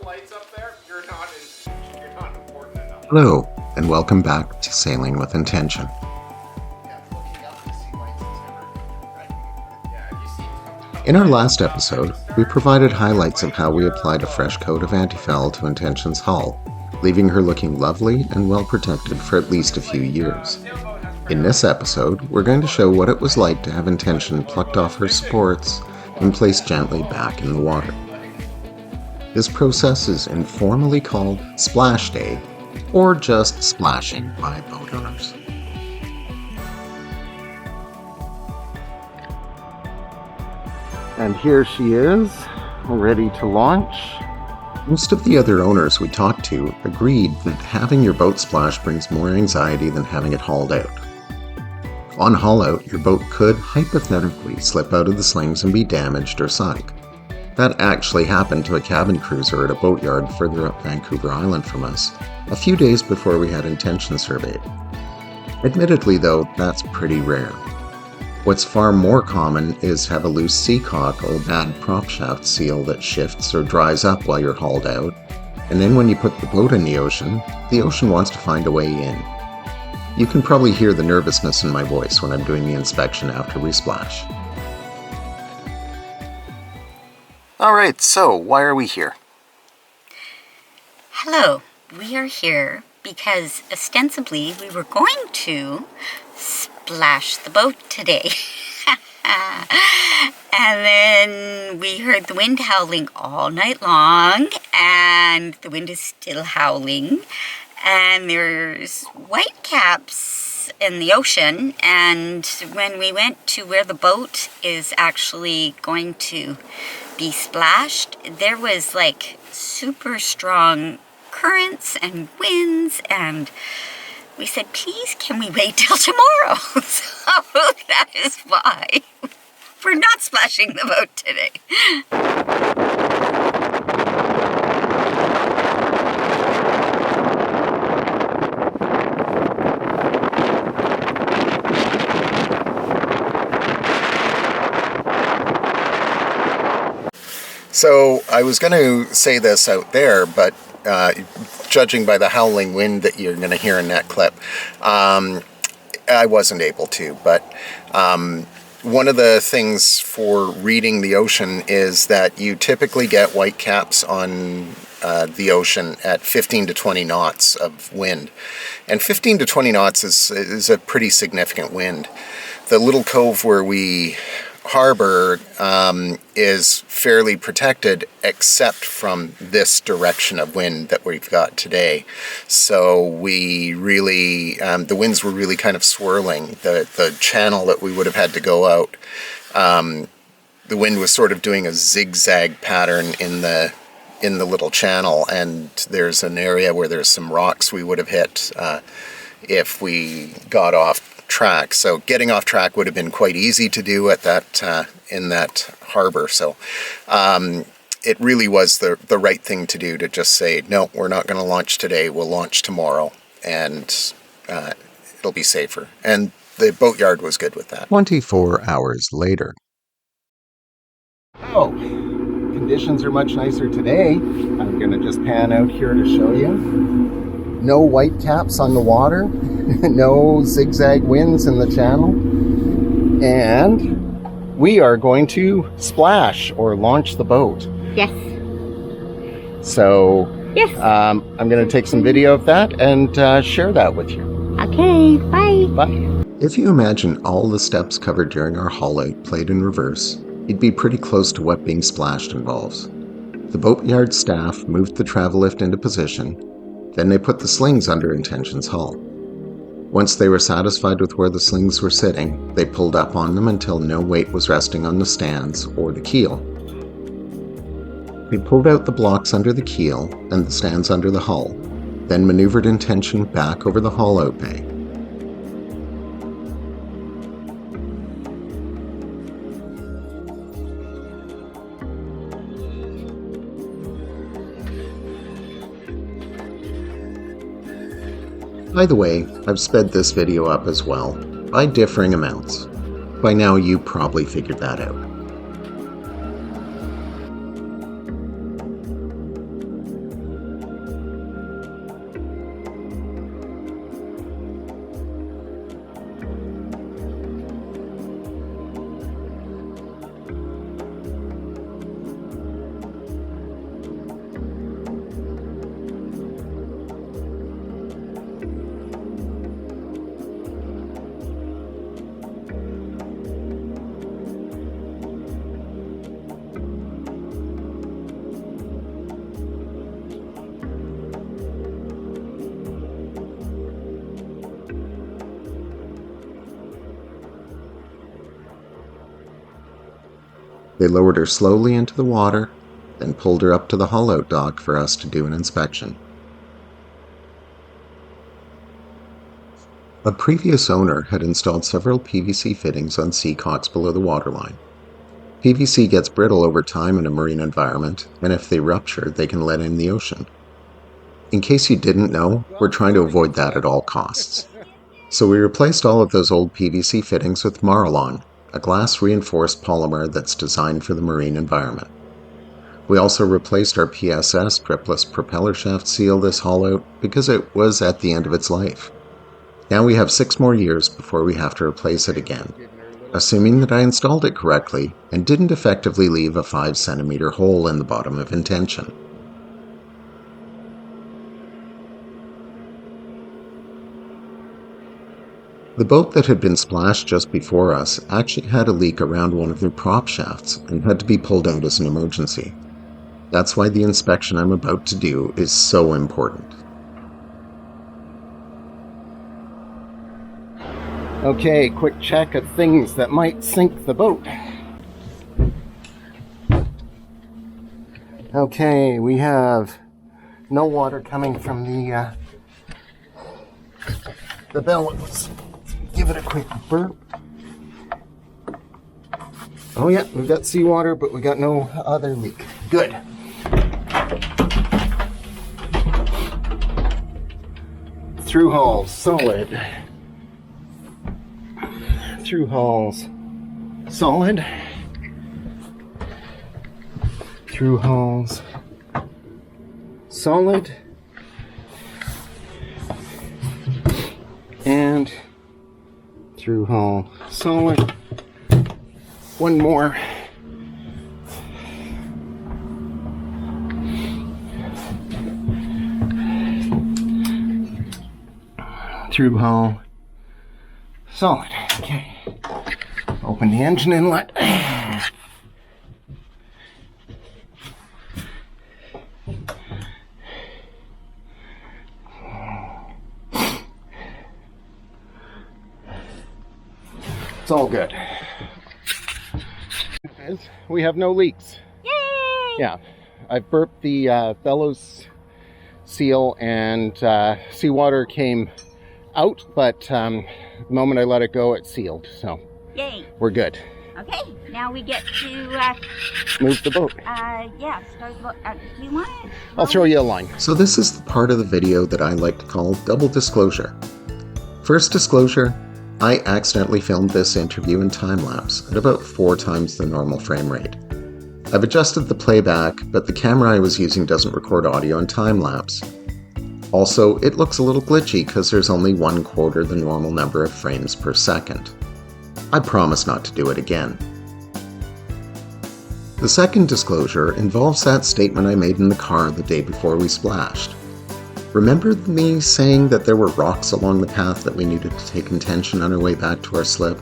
lights up there, you're not important enough. Hello, and welcome back to Sailing with Intention. Yeah, looking up to see lights is never good, right? Yeah, have you seen In our last episode, we provided highlights of how we applied a fresh coat of antifoul to Intention's hull, leaving her looking lovely and well protected for at least a few years. In this episode, we're going to show what it was like to have Intention plucked off her supports and placed gently back in the water. This process is informally called Splash Day, or just splashing by boat owners. And here she is, ready to launch. Most of the other owners we talked to agreed that having your boat splash brings more anxiety than having it hauled out. On haul out, your boat could hypothetically slip out of the slings and be damaged or sunk. That actually happened to a cabin cruiser at a boatyard further up Vancouver Island from us, a few days before we had Intention surveyed. Admittedly though, that's pretty rare. What's far more common is have a loose seacock or bad prop shaft seal that shifts or dries up while you're hauled out, and then when you put the boat in the ocean wants to find a way in. You can probably hear the nervousness in my voice when I'm doing the inspection after we splash. Alright, so why are we here? Hello, we are here because ostensibly we were going to splash the boat today. And then we heard the wind howling all night long, and the wind is still howling, and there's whitecaps in the ocean, and when we went to where the boat is actually going to be splashed, there was like super strong currents and winds, and we said, please, can we wait till tomorrow? So that is why we're not splashing the boat today. So I was going to say this out there, but judging by the howling wind that you're going to hear in that clip, I wasn't able to. But one of the things for reading the ocean is that you typically get whitecaps on the ocean at 15 to 20 knots of wind. And 15 to 20 knots is a pretty significant wind. The little cove where we harbor is fairly protected except from this direction of wind that we've got today. So we really, the winds were really kind of swirling. The channel that we would have had to go out, the wind was sort of doing a zigzag pattern in the little channel, and there's an area where there's some rocks we would have hit if we got off track. So getting off track would have been quite easy to do at that in that harbor. So it really was the right thing to do, to just say, no, we're not going to launch today, we'll launch tomorrow, and it'll be safer. And the boatyard was good with that. 24 hours later. Oh, conditions are much nicer today. I'm going to just pan out here to show you. No white caps on the water, no zigzag winds in the channel, and we are going to splash or launch the boat. Yes. So, yes. I'm going to take some video of that and share that with you. Okay, bye. Bye. If you imagine all the steps covered during our haul out played in reverse, you'd be pretty close to what being splashed involves. The boatyard staff moved the travel lift into position. Then they put the slings under Intention's hull. Once they were satisfied with where the slings were sitting, they pulled up on them until no weight was resting on the stands or the keel. They pulled out the blocks under the keel and the stands under the hull, then maneuvered Intention back over the haul-out bay. By the way, I've sped this video up as well, by differing amounts. By now you probably figured that out. They lowered her slowly into the water, then pulled her up to the haul-out dock for us to do an inspection. A previous owner had installed several PVC fittings on seacocks below the waterline. PVC gets brittle over time in a marine environment, and if they rupture, they can let in the ocean. In case you didn't know, we're trying to avoid that at all costs. So we replaced all of those old PVC fittings with Marlon, a glass-reinforced polymer that's designed for the marine environment. We also replaced our PSS tripless propeller shaft seal this haul-out because it was at the end of its life. Now we have 6 more years before we have to replace it again, assuming that I installed it correctly and didn't effectively leave a 5-centimeter hole in the bottom of intention. The boat that had been splashed just before us actually had a leak around one of their prop shafts and had to be pulled out as an emergency. That's why the inspection I'm about to do is so important. Okay, quick check of things that might sink the boat. Okay, we have no water coming from the bellows. Give it a quick burp. Oh yeah, we've got seawater, but we got no other leak. Good. Through hulls, solid. Through hulls, solid. Through hulls, solid. And through hull, solid. One more. Through hull, solid. Okay. Open the engine inlet. It's all good. We have no leaks. Yay! Yeah, I've burped the bellows seal and seawater came out, but the moment I let it go, it sealed. So Yay! We're good. Okay, now we get to Move the boat. yeah, start the boat. Do you want it? I'll throw you a line. So this is the part of the video that I like to call double disclosure. First disclosure, I accidentally filmed this interview in time-lapse at about 4 times the normal frame rate. I've adjusted the playback, but the camera I was using doesn't record audio in time-lapse. Also, it looks a little glitchy because there's only 1/4 the normal number of frames per second. I promise not to do it again. The second disclosure involves that statement I made in the car the day before we splashed. Remember me saying that there were rocks along the path that we needed to take in tension on our way back to our slip?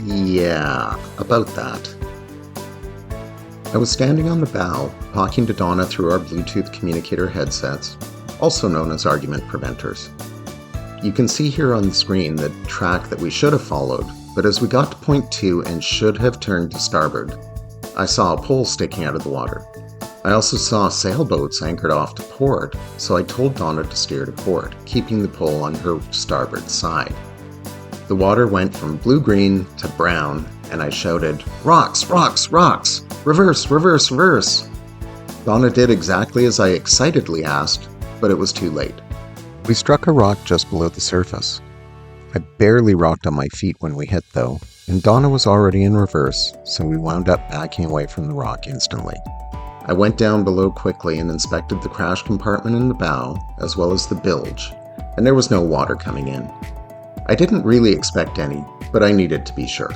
Yeah, about that. I was standing on the bow, talking to Donna through our Bluetooth communicator headsets, also known as argument preventers. You can see here on the screen the track that we should have followed, but as we got to point 2 and should have turned to starboard, I saw a pole sticking out of the water. I also saw sailboats anchored off to port, so I told Donna to steer to port, keeping the pole on her starboard side. The water went from blue-green to brown, and I shouted, "Rocks, rocks, rocks! Reverse, reverse, reverse!" Donna did exactly as I excitedly asked, but it was too late. We struck a rock just below the surface. I barely rocked on my feet when we hit though, and Donna was already in reverse, so we wound up backing away from the rock instantly. I went down below quickly and inspected the crash compartment in the bow, as well as the bilge, and there was no water coming in. I didn't really expect any, but I needed to be sure.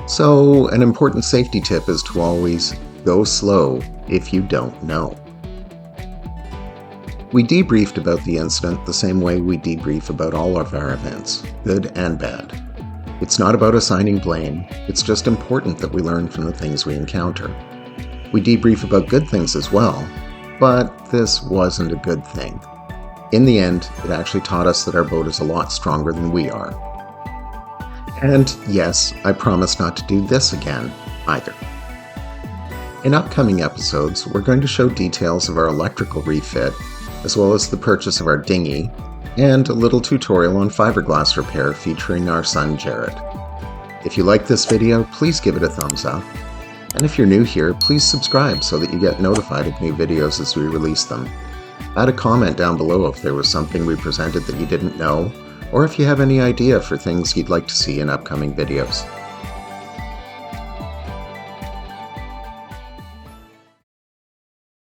So, an important safety tip is to always go slow if you don't know. We debriefed about the incident the same way we debrief about all of our events, good and bad. It's not about assigning blame, it's just important that we learn from the things we encounter. We debrief about good things as well, but this wasn't a good thing. In the end, it actually taught us that our boat is a lot stronger than we are. And yes, I promise not to do this again, either. In upcoming episodes, we're going to show details of our electrical refit, as well as the purchase of our dinghy, and a little tutorial on fiberglass repair featuring our son Jared. If you like this video, please give it a thumbs up. And if you're new here, please subscribe so that you get notified of new videos as we release them. Add a comment down below if there was something we presented that you didn't know, or if you have any idea for things you'd like to see in upcoming videos.